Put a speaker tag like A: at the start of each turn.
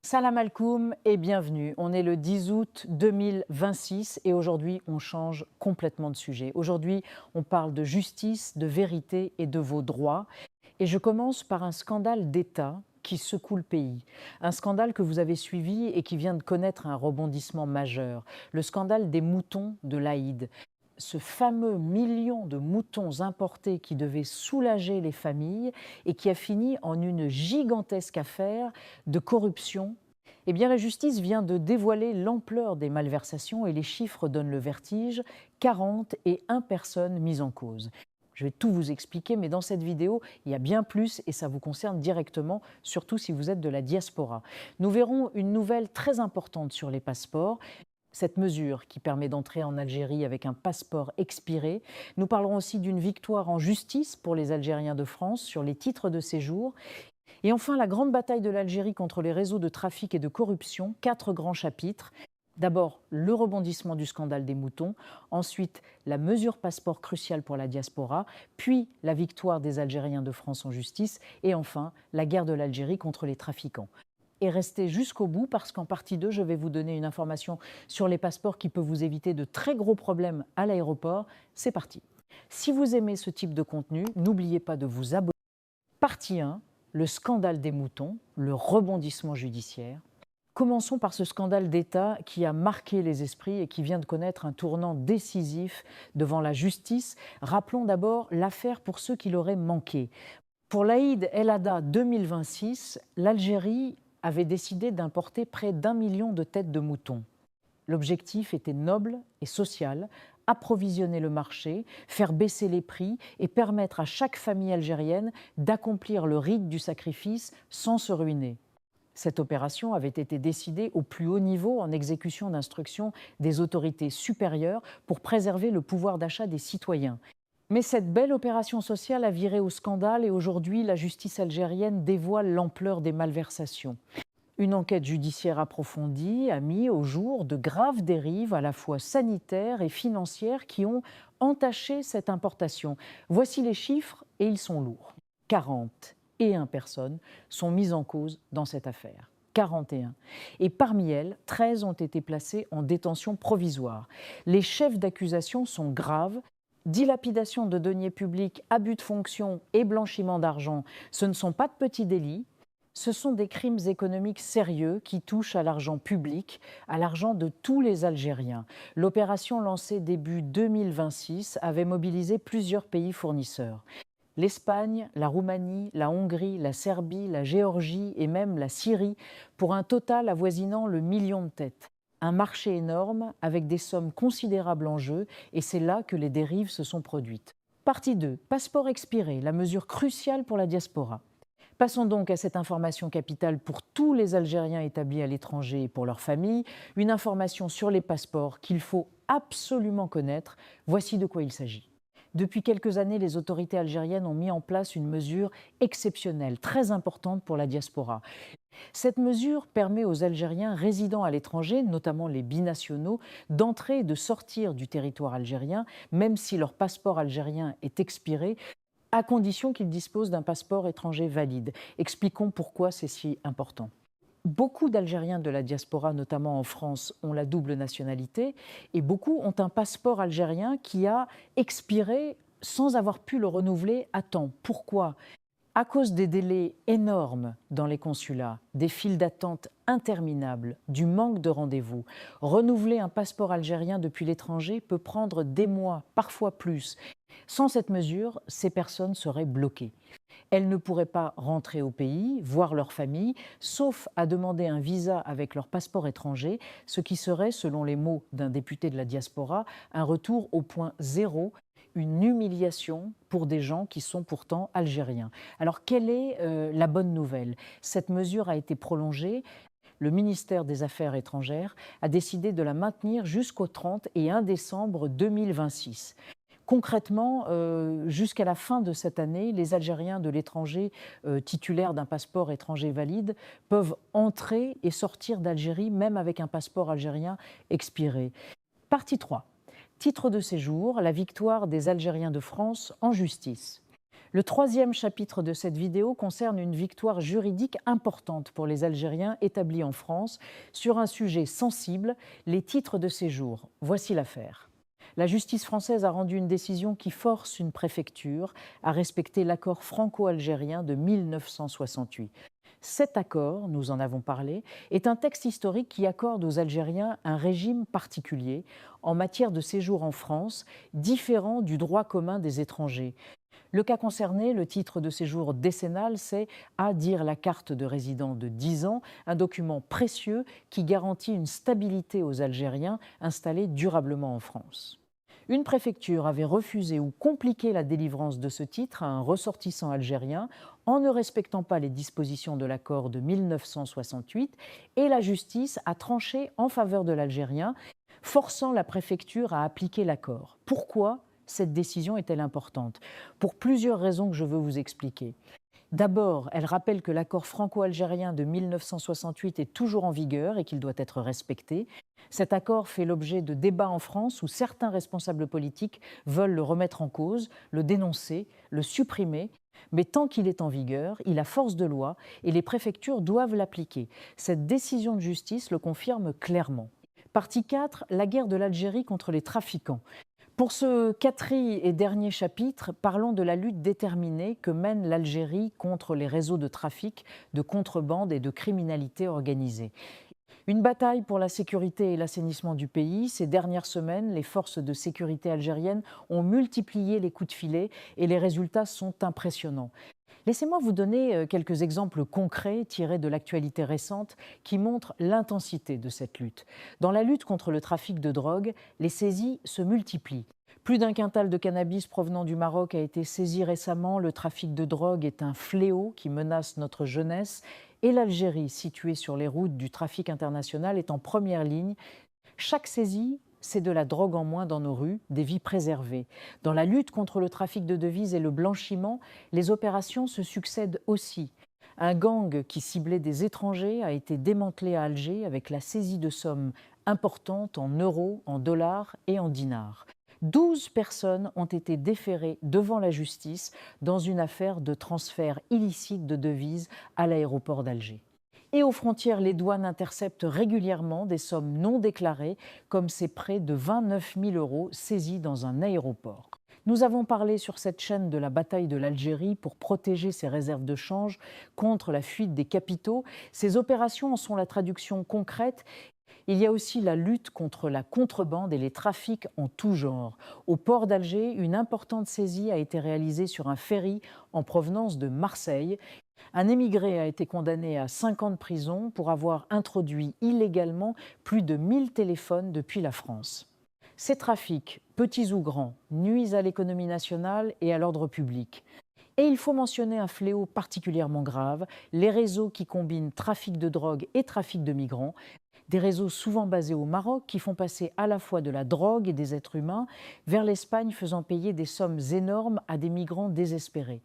A: Salam alkoum et bienvenue. On est le 10 août 2026 et aujourd'hui on change complètement de sujet. Aujourd'hui on parle de justice, de vérité et de vos droits. Et je commence par un scandale d'État qui secoue le pays. Un scandale que vous avez suivi et qui vient de connaître un rebondissement majeur. Le scandale des moutons de l'Aïd. Ce fameux million de moutons importés qui devait soulager les familles et qui a fini en une gigantesque affaire de corruption. Eh bien, la justice vient de dévoiler l'ampleur des malversations et les chiffres donnent le vertige, 41 personnes mises en cause. Je vais tout vous expliquer, mais dans cette vidéo, il y a bien plus et ça vous concerne directement, surtout si vous êtes de la diaspora. Nous verrons une nouvelle très importante sur les passeports. Cette mesure qui permet d'entrer en Algérie avec un passeport expiré. Nous parlerons aussi d'une victoire en justice pour les Algériens de France sur les titres de séjour. Et enfin, la grande bataille de l'Algérie contre les réseaux de trafic et de corruption, 4 grands chapitres. D'abord, le rebondissement du scandale des moutons, ensuite la mesure passeport cruciale pour la diaspora, puis la victoire des Algériens de France en justice, et enfin la guerre de l'Algérie contre les trafiquants. Et restez jusqu'au bout parce qu'en partie 2, je vais vous donner une information sur les passeports qui peut vous éviter de très gros problèmes à l'aéroport. C'est parti. Si vous aimez ce type de contenu, n'oubliez pas de vous abonner. Partie 1, le scandale des moutons, le rebondissement judiciaire. Commençons par ce scandale d'État qui a marqué les esprits et qui vient de connaître un tournant décisif devant la justice. Rappelons d'abord l'affaire pour ceux qui l'auraient manqué. Pour l'Aïd El Adha 2026, l'Algérie avait décidé d'importer près d'1 million de têtes de moutons. L'objectif était noble et social, approvisionner le marché, faire baisser les prix et permettre à chaque famille algérienne d'accomplir le rite du sacrifice sans se ruiner. Cette opération avait été décidée au plus haut niveau en exécution d'instructions des autorités supérieures pour préserver le pouvoir d'achat des citoyens. Mais cette belle opération sociale a viré au scandale et aujourd'hui, la justice algérienne dévoile l'ampleur des malversations. Une enquête judiciaire approfondie a mis au jour de graves dérives à la fois sanitaires et financières qui ont entaché cette importation. Voici les chiffres et ils sont lourds. 41 personnes sont mises en cause dans cette affaire. 41. Et parmi elles, 13 ont été placées en détention provisoire. Les chefs d'accusation sont graves. Dilapidation de deniers publics, abus de fonction et blanchiment d'argent, ce ne sont pas de petits délits. Ce sont des crimes économiques sérieux qui touchent à l'argent public, à l'argent de tous les Algériens. L'opération lancée début 2026 avait mobilisé plusieurs pays fournisseurs. L'Espagne, la Roumanie, la Hongrie, la Serbie, la Géorgie et même la Syrie, pour un total avoisinant le million de têtes. Un marché énorme avec des sommes considérables en jeu et c'est là que les dérives se sont produites. Partie 2, passeport expiré, la mesure cruciale pour la diaspora. Passons donc à cette information capitale pour tous les Algériens établis à l'étranger et pour leurs familles, une information sur les passeports qu'il faut absolument connaître. Voici de quoi il s'agit. Depuis quelques années, les autorités algériennes ont mis en place une mesure exceptionnelle, très importante pour la diaspora. Cette mesure permet aux Algériens résidant à l'étranger, notamment les binationaux, d'entrer et de sortir du territoire algérien, même si leur passeport algérien est expiré, à condition qu'ils disposent d'un passeport étranger valide. Expliquons pourquoi c'est si important. Beaucoup d'Algériens de la diaspora, notamment en France, ont la double nationalité et beaucoup ont un passeport algérien qui a expiré sans avoir pu le renouveler à temps. Pourquoi ? À cause des délais énormes dans les consulats, des files d'attente interminables, du manque de rendez-vous, renouveler un passeport algérien depuis l'étranger peut prendre des mois, parfois plus. Sans cette mesure, ces personnes seraient bloquées. Elles ne pourraient pas rentrer au pays, voir leur famille, sauf à demander un visa avec leur passeport étranger, ce qui serait, selon les mots d'un député de la diaspora, un retour au point zéro, une humiliation pour des gens qui sont pourtant algériens. Alors, quelle est la bonne nouvelle ? Cette mesure a été prolongée. Le ministère des Affaires étrangères a décidé de la maintenir jusqu'au 30 et 1 décembre 2026. Concrètement, jusqu'à la fin de cette année, les Algériens de l'étranger titulaires d'un passeport étranger valide peuvent entrer et sortir d'Algérie, même avec un passeport algérien expiré. Partie 3. Titre de séjour, la victoire des Algériens de France en justice. Le troisième chapitre de cette vidéo concerne une victoire juridique importante pour les Algériens établis en France sur un sujet sensible, les titres de séjour. Voici l'affaire. La justice française a rendu une décision qui force une préfecture à respecter l'accord franco-algérien de 1968. Cet accord, nous en avons parlé, est un texte historique qui accorde aux Algériens un régime particulier en matière de séjour en France, différent du droit commun des étrangers. Le cas concerné, le titre de séjour décennal, c'est à dire la carte de résident de 10 ans, un document précieux qui garantit une stabilité aux Algériens installés durablement en France. Une préfecture avait refusé ou compliqué la délivrance de ce titre à un ressortissant algérien en ne respectant pas les dispositions de l'accord de 1968 et la justice a tranché en faveur de l'Algérien, forçant la préfecture à appliquer l'accord. Pourquoi cette décision est-elle importante? Pour plusieurs raisons que je veux vous expliquer. D'abord, elle rappelle que l'accord franco-algérien de 1968 est toujours en vigueur et qu'il doit être respecté. Cet accord fait l'objet de débats en France où certains responsables politiques veulent le remettre en cause, le dénoncer, le supprimer. Mais tant qu'il est en vigueur, il a force de loi et les préfectures doivent l'appliquer. Cette décision de justice le confirme clairement. Partie 4, la guerre de l'Algérie contre les trafiquants. Pour ce quatrième et dernier chapitre, parlons de la lutte déterminée que mène l'Algérie contre les réseaux de trafic, de contrebande et de criminalité organisée. Une bataille pour la sécurité et l'assainissement du pays. Ces dernières semaines, les forces de sécurité algériennes ont multiplié les coups de filet et les résultats sont impressionnants. Laissez-moi vous donner quelques exemples concrets tirés de l'actualité récente qui montrent l'intensité de cette lutte. Dans la lutte contre le trafic de drogue, les saisies se multiplient. Plus d'un quintal de cannabis provenant du Maroc a été saisi récemment. Le trafic de drogue est un fléau qui menace notre jeunesse. Et l'Algérie, située sur les routes du trafic international, est en première ligne. Chaque saisie, c'est de la drogue en moins dans nos rues, des vies préservées. Dans la lutte contre le trafic de devises et le blanchiment, les opérations se succèdent aussi. Un gang qui ciblait des étrangers a été démantelé à Alger avec la saisie de sommes importantes en euros, en dollars et en dinars. 12 personnes ont été déférées devant la justice dans une affaire de transfert illicite de devises à l'aéroport d'Alger. Et aux frontières, les douanes interceptent régulièrement des sommes non déclarées, comme ces près de 29 000 euros saisis dans un aéroport. Nous avons parlé sur cette chaîne de la bataille de l'Algérie pour protéger ses réserves de change contre la fuite des capitaux. Ces opérations en sont la traduction concrète. Il y a aussi la lutte contre la contrebande et les trafics en tout genre. Au port d'Alger, une importante saisie a été réalisée sur un ferry en provenance de Marseille. Un émigré a été condamné à 5 ans de prison pour avoir introduit illégalement plus de 1000 téléphones depuis la France. Ces trafics, petits ou grands, nuisent à l'économie nationale et à l'ordre public. Et il faut mentionner un fléau particulièrement grave, les réseaux qui combinent trafic de drogue et trafic de migrants. Des réseaux souvent basés au Maroc qui font passer à la fois de la drogue et des êtres humains vers l'Espagne, faisant payer des sommes énormes à des migrants désespérés.